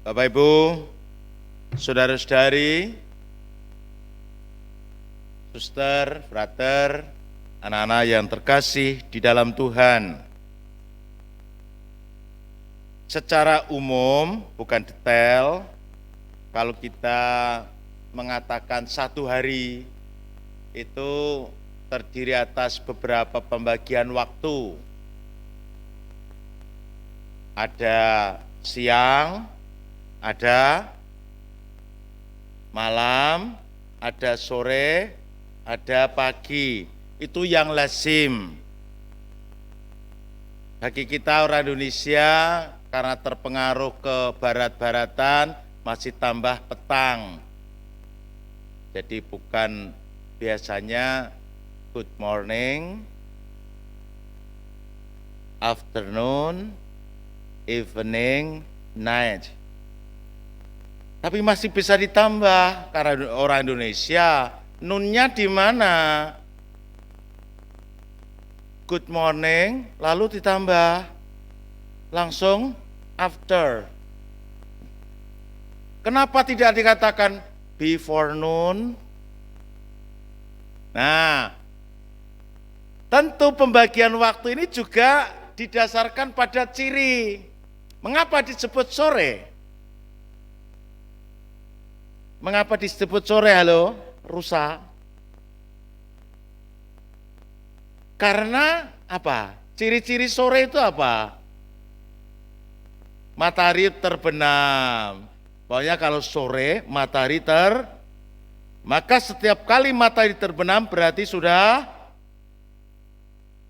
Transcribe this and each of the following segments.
Bapak Ibu, saudara-saudari, suster, frater, anak-anak yang terkasih di dalam Tuhan. Secara umum, bukan detail, kalau kita mengatakan satu hari itu terdiri atas beberapa pembagian waktu. Ada siang, ada malam, ada sore, ada pagi. Itu yang lazim. Bagi kita orang Indonesia, karena terpengaruh ke barat-baratan, masih tambah petang. Jadi bukan biasanya good morning, afternoon, evening, night. Tapi masih bisa ditambah karena orang Indonesia, nunnya di mana? Good morning, lalu ditambah langsung after. Kenapa tidak dikatakan before noon? Nah, tentu pembagian waktu ini juga didasarkan pada ciri. Mengapa disebut sore? Mengapa disebut sore, halo? Rusa. Karena apa? Ciri-ciri sore itu apa? Matahari terbenam. Pokoknya kalau sore matahari maka setiap kali matahari terbenam berarti sudah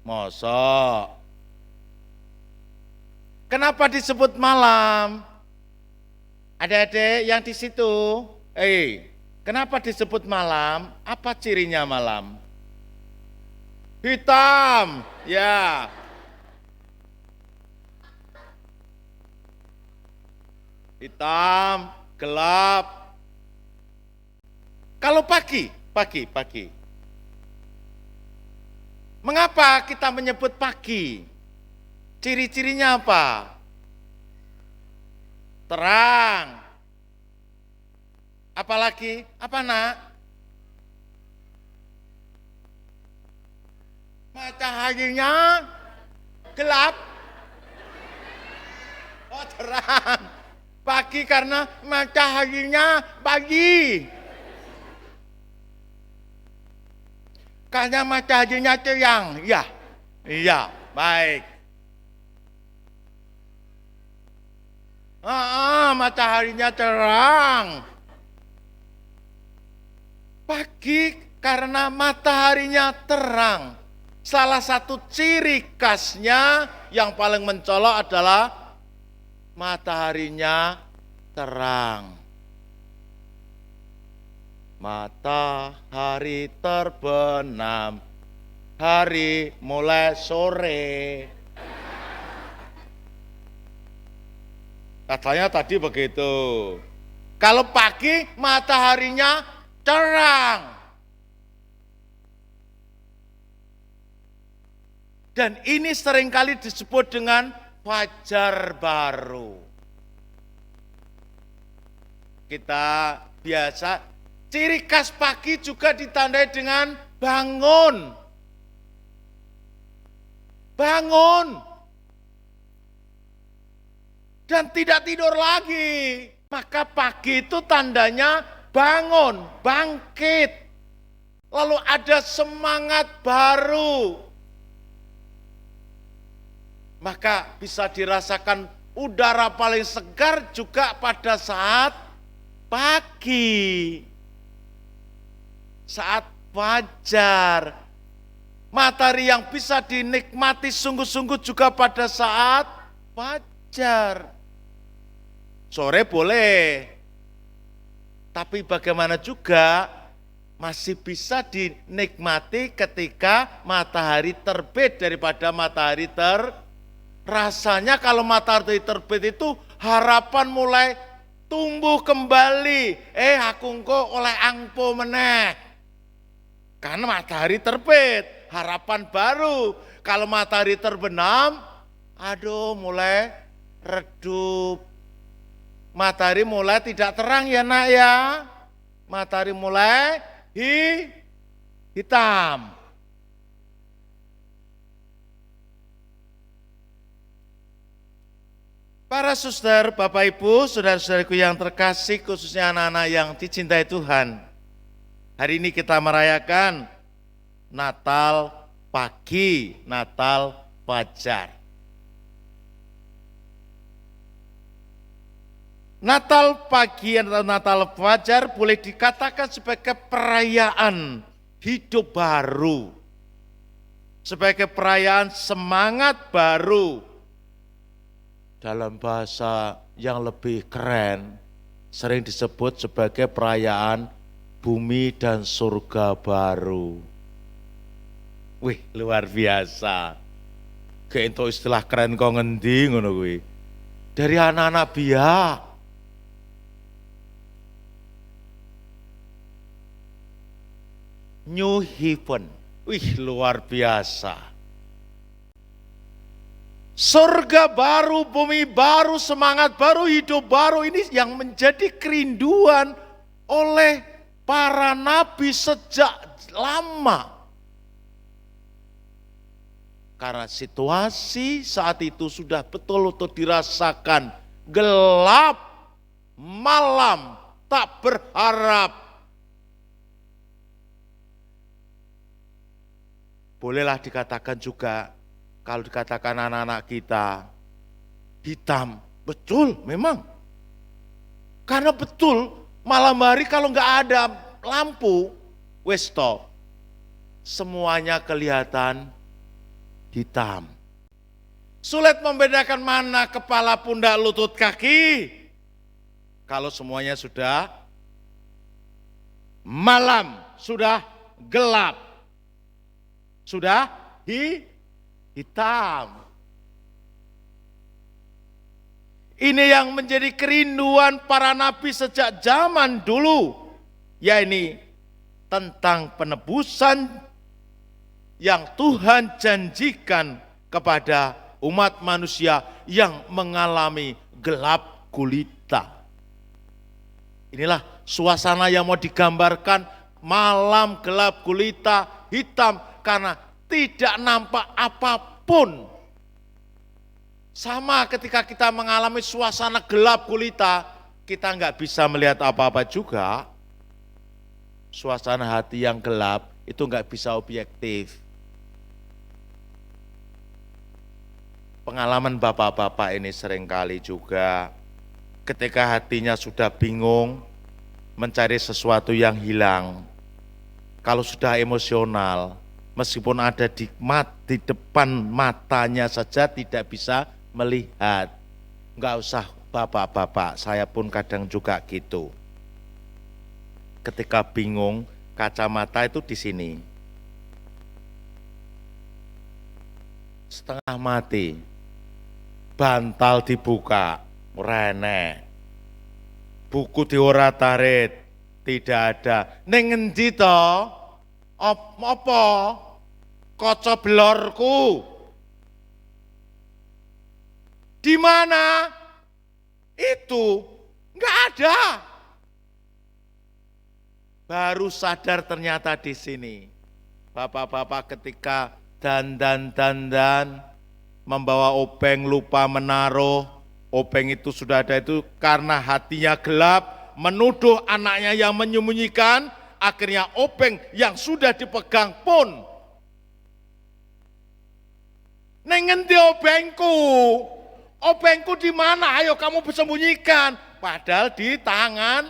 mosok. Kenapa disebut malam? Adik-adik yang di situ, kenapa disebut malam? Apa cirinya malam? Hitam, ya. Hitam, gelap. Kalau pagi. Mengapa kita menyebut pagi? Ciri-cirinya apa? Terang. Apalagi? Apa nak? Mataharinya gelap. Oh, terang. Pagi karena mataharinya pagi. Karena mataharinya terang. Iya, baik. Mataharinya terang. Pagi karena mataharinya terang. Salah satu ciri khasnya yang paling mencolok adalah mataharinya terang. Matahari terbenam, hari mulai sore. Katanya tadi begitu. Kalau pagi mataharinya terang. Dan ini seringkali disebut dengan fajar baru. Kita biasa, ciri khas pagi juga ditandai dengan bangun. Bangun. Dan tidak tidur lagi. Maka pagi itu tandanya bangun, bangkit. Lalu ada semangat baru. Maka bisa dirasakan udara paling segar juga pada saat pagi. Saat fajar. Matahari yang bisa dinikmati sungguh-sungguh juga pada saat fajar. Sore boleh, tapi bagaimana juga masih bisa dinikmati ketika matahari terbit daripada matahari rasanya kalau matahari terbit itu harapan mulai tumbuh kembali. Aku engko oleh angpo meneh. Karena matahari terbit, harapan baru. Kalau matahari terbenam, mulai redup. matahari mulai tidak terang ya nak ya. Matahari mulai hitam. Para suster, Bapak Ibu, saudara-saudariku yang terkasih, khususnya anak-anak yang dicintai Tuhan. Hari ini kita merayakan Natal pagi, Natal fajar. Natal pagi atau Natal fajar boleh dikatakan sebagai perayaan hidup baru. Sebagai perayaan semangat baru. Dalam bahasa yang lebih keren, sering disebut sebagai perayaan bumi dan surga baru. Wih, luar biasa. Kayak istilah keren kok ngendi ngono kuwi. Dari anak-anak biak. New Heaven. Wih, luar biasa. Surga baru, bumi baru, semangat baru, hidup baru, ini yang menjadi kerinduan oleh para nabi sejak lama. Karena situasi saat itu sudah betul-betul dirasakan gelap, malam, tak berharap. Bolehlah dikatakan juga, kalau dikatakan anak-anak kita hitam, betul memang. Karena betul malam hari kalau nggak ada lampu, wes toh, semuanya kelihatan hitam. Sulit membedakan mana kepala, pundak, lutut, kaki. Kalau semuanya sudah malam, sudah gelap, sudah hitam. Ini yang menjadi kerinduan para nabi sejak zaman dulu, yakni tentang penebusan yang Tuhan janjikan kepada umat manusia yang mengalami gelap gulita. Inilah suasana yang mau digambarkan, malam gelap gulita, hitam, karena tidak nampak apapun. Sama ketika kita mengalami suasana gelap gulita, kita nggak bisa melihat apa-apa juga. Suasana hati yang gelap itu nggak bisa objektif. Pengalaman bapak-bapak ini seringkali juga ketika hatinya sudah bingung, mencari sesuatu yang hilang. Kalau sudah emosional, meskipun ada di depan matanya saja tidak bisa melihat. Enggak usah bapak-bapak, saya pun kadang juga gitu. Ketika bingung, kacamata itu di sini. Setengah mati. Bantal dibuka, rene. Buku dioratarit, tidak ada. Ning ngendi to? Apa? Kaca blorku. Di mana? Itu enggak ada. Baru sadar ternyata di sini. Bapak-bapak ketika dandan membawa obeng lupa menaruh, obeng itu sudah ada itu karena hatinya gelap, menuduh anaknya yang menyembunyikan, akhirnya obeng yang sudah dipegang pun. Neng ngendi obengku? Obengku di mana? Ayo kamu sembunyikan. Padahal di tangan.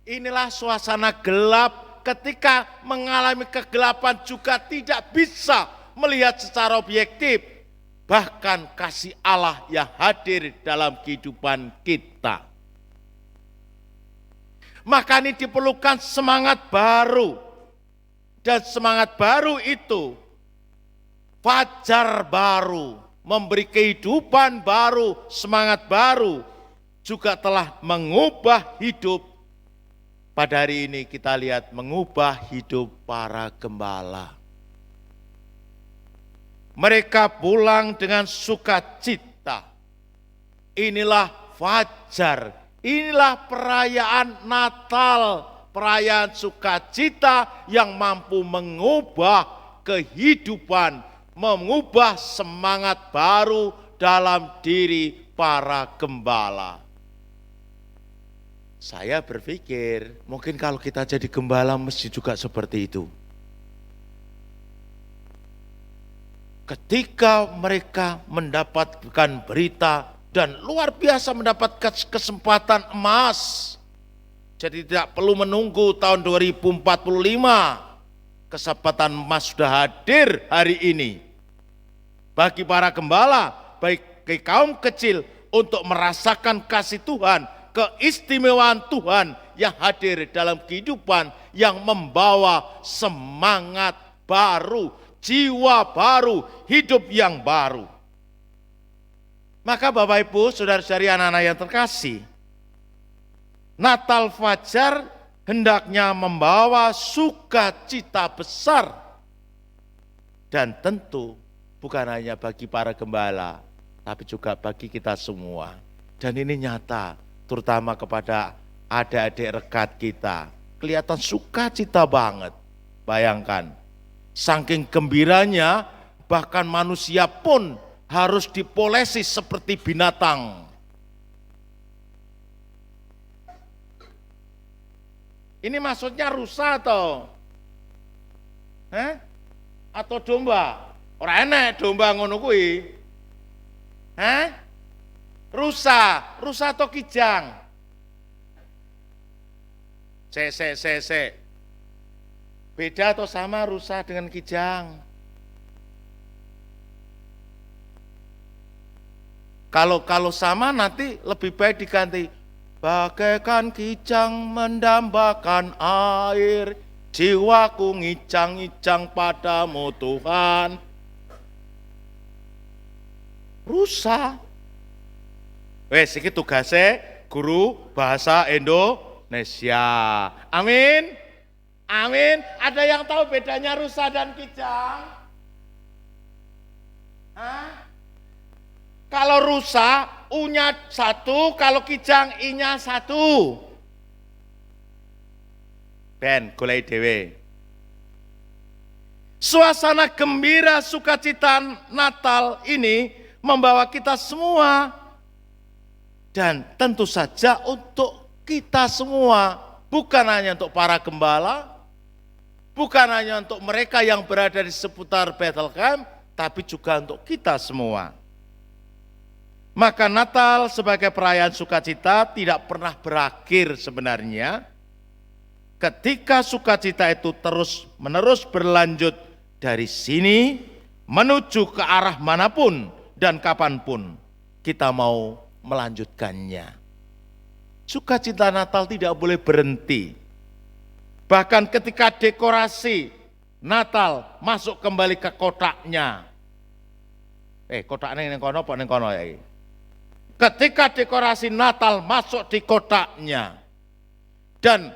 Inilah suasana gelap ketika mengalami kegelapan juga tidak bisa melihat secara objektif. Bahkan kasih Allah yang hadir dalam kehidupan kita. Maka ini diperlukan semangat baru. Dan semangat baru itu fajar baru, memberi kehidupan baru, semangat baru, juga telah mengubah hidup. Pada hari ini kita lihat mengubah hidup para gembala. Mereka pulang dengan sukacita. Inilah Fajar. Inilah perayaan Natal, perayaan sukacita yang mampu mengubah kehidupan, mengubah semangat baru dalam diri para gembala. Saya berpikir, mungkin kalau kita jadi gembala mesti juga seperti itu. Ketika mereka mendapatkan berita dan luar biasa mendapatkan kesempatan emas, jadi tidak perlu menunggu tahun 2045, kesempatan emas sudah hadir hari ini. Bagi para gembala, bagi kaum kecil untuk merasakan kasih Tuhan, keistimewaan Tuhan yang hadir dalam kehidupan yang membawa semangat baru, jiwa baru, hidup yang baru. Maka Bapak Ibu, saudara-saudari anak-anak yang terkasih, Natal Fajar hendaknya membawa sukacita besar. Dan tentu bukan hanya bagi para gembala, tapi juga bagi kita semua. Dan ini nyata, terutama kepada adik-adik rekat kita. Kelihatan sukacita banget. Bayangkan, saking gembiranya, bahkan manusia pun harus dipolesi seperti binatang. Ini maksudnya rusa atau domba? Ora enek domba ngono kuwi. Rusa atau kijang? Se. Beda atau sama rusa dengan kijang? Kalau sama nanti lebih baik diganti bagaikan kijang mendambakan air, jiwaku ngicang-ngicang padamu Tuhan. Rusa. Wes iki tugase guru bahasa Indonesia. Amin. Amin. Ada yang tahu bedanya rusa dan kijang? Kalau rusa, U-nya 1, kalau kijang I-nya 1. Ben, golek dhewe. Suasana gembira sukacita Natal ini membawa kita semua, dan tentu saja untuk kita semua, bukan hanya untuk para gembala, bukan hanya untuk mereka yang berada di seputar Bethlehem, tapi juga untuk kita semua. Maka Natal sebagai perayaan sukacita tidak pernah berakhir sebenarnya. Ketika sukacita itu terus-menerus berlanjut dari sini menuju ke arah manapun dan kapanpun kita mau melanjutkannya. Sukacita Natal tidak boleh berhenti. Bahkan ketika dekorasi Natal masuk kembali ke kotaknya. Kotaknya yang kono apa yang kono ya? Ketika dekorasi Natal masuk di kotaknya dan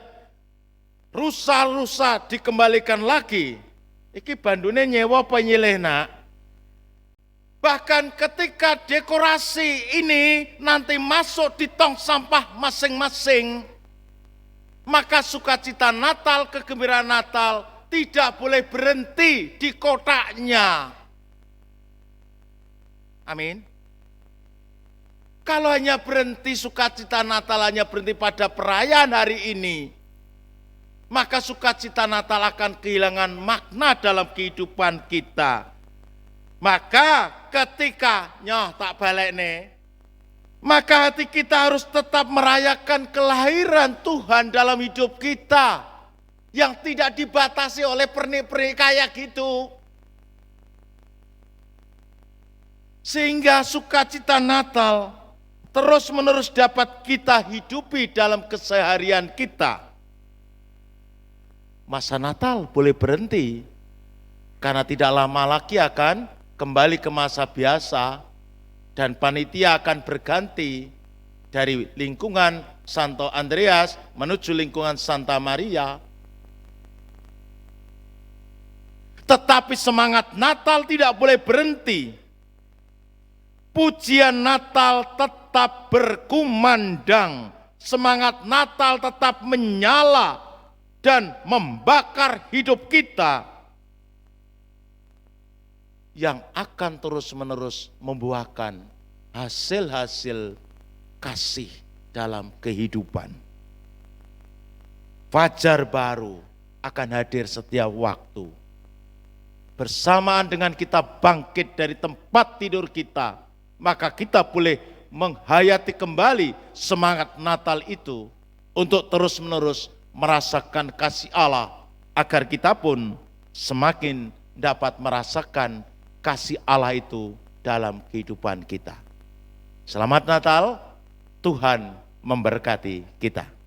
rusa-rusa dikembalikan lagi, iki bandune nyewa apa nyilih nak? Bahkan ketika dekorasi ini nanti masuk di tong sampah masing-masing, maka sukacita Natal, kegembiraan Natal tidak boleh berhenti di kotaknya. Amin. Kalau hanya berhenti sukacita Natal hanya berhenti pada perayaan hari ini, maka sukacita Natal akan kehilangan makna dalam kehidupan kita. Maka ketika tak balik nih, maka hati kita harus tetap merayakan kelahiran Tuhan dalam hidup kita yang tidak dibatasi oleh pernik-pernik kayak gitu. Sehingga sukacita Natal terus-menerus dapat kita hidupi dalam keseharian kita. Masa Natal boleh berhenti, karena tidak lama lagi akan kembali ke masa biasa, dan panitia akan berganti dari lingkungan Santo Andreas menuju lingkungan Santa Maria. Tetapi semangat Natal tidak boleh berhenti. Pujian Natal tetap tetap berkumandang, semangat Natal tetap menyala dan membakar hidup kita, yang akan terus-menerus membuahkan hasil-hasil kasih dalam kehidupan. Fajar baru akan hadir setiap waktu. Bersamaan dengan kita bangkit dari tempat tidur kita, maka kita boleh menghayati kembali semangat Natal itu untuk terus-menerus merasakan kasih Allah, agar kita pun semakin dapat merasakan kasih Allah itu dalam kehidupan kita. Selamat Natal, Tuhan memberkati kita.